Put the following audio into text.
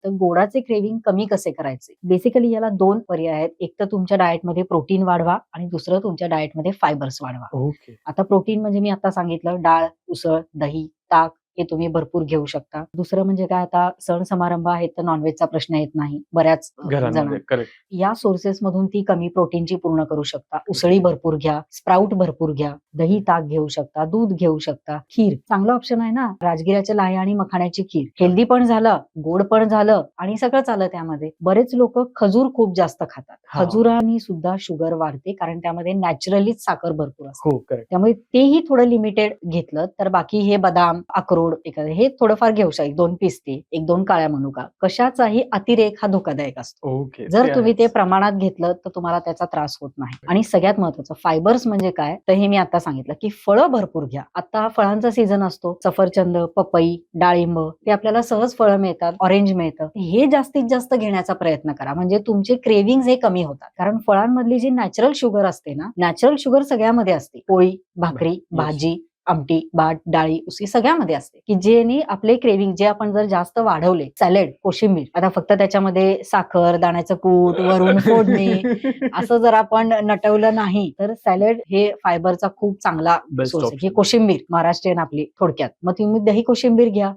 तर गोडाचे क्रेविंग कमी कसे करायचे? बेसिकली याला 2 पर्याय आहेत. एक तर तुमच्या डाएटमध्ये प्रोटीन वाढवा आणि दुसरं तुमच्या डाएटमध्ये फायबर्स वाढवा. ओके. आता प्रोटीन म्हणजे मी आता सांगितलं डाळ, उसळ, दही, ताक हे तुम्ही भरपूर घेऊ शकता. दुसरं म्हणजे काय आता सण समारंभ आहेत तर नॉन-व्हेजचा प्रश्न येत नाही बऱ्याच घरांमध्ये जणांना. करेक्ट. या सोर्सेस मधून ती कमी प्रोटीनची पूर्ण करू शकता. उसळी भरपूर घ्या, स्प्राउट भरपूर घ्या, दही ताक घेऊ शकता, दूध घेऊ शकता, खीर चांगला ऑप्शन आहे ना. राजगिऱ्याच्या लाह्या आणि मखाण्याची खीर हेल्दी पण झालं, गोड पण झालं आणि सगळंच आलं त्यामध्ये. बरेच लोक खजूर खूप जास्त खातात. हा. खजुराने सुद्धा शुगर वाढते कारण त्यामध्ये नॅचरलीच साखर भरपूर असते. हो करेक्ट. त्यामुळे तेही थोडं लिमिटेड घेतलं तर बाकी हे बदाम, अक्रोड एखादं हे थोडंफार घेऊ शकता. 1-2 पिस्ते, 1-2 काळ्या मनुका. कशाचाही अतिरेक हा धोकादायक असतो. ओके. जर ते तुम्ही ते आहेच. प्रमाणात घेतलं तर तुम्हाला त्याचा त्रास होत नाही. आणि सगळ्यात महत्वाचं फायबर्स म्हणजे काय तर हे मी आता सांगितलं की फळं भरपूर घ्या. आता फळांचा सीझन असतो. सफरचंद, पपई, डाळिंब ते आपल्याला सहज फळं मिळतात, ऑरेंज मिळतं. हे जास्तीत जास्त घेण्याचा प्रयत्न करा म्हणजे तुमचे क्रेविंग्ज हे कमी होतात. कारण फळांमधली जी नॅचरल शुगर असते ना, नॅचरल शुगर सगळ्यामध्ये असते. पोळी, भाकरी, Yes. भाजी, आमटी, भात, डाळी, उसळी सगळ्यामध्ये असते की जेणे आपले क्रेविंग जे आपण जर जास्त वाढवले, सॅलड, कोशिंबीर आता फक्त त्याच्यामध्ये साखर, दाण्याचं कूट, वरून फोडणी असं जर आपण नटवलं नाही तर सॅलड हे फायबरचा खूप चांगला बेस्ट सोर्स आहे. ही ऑप्शन. कोशिंबीर महाराष्ट्रीयन आपली थोडक्यात. मग तुम्ही दही कोशिंबीर घ्या.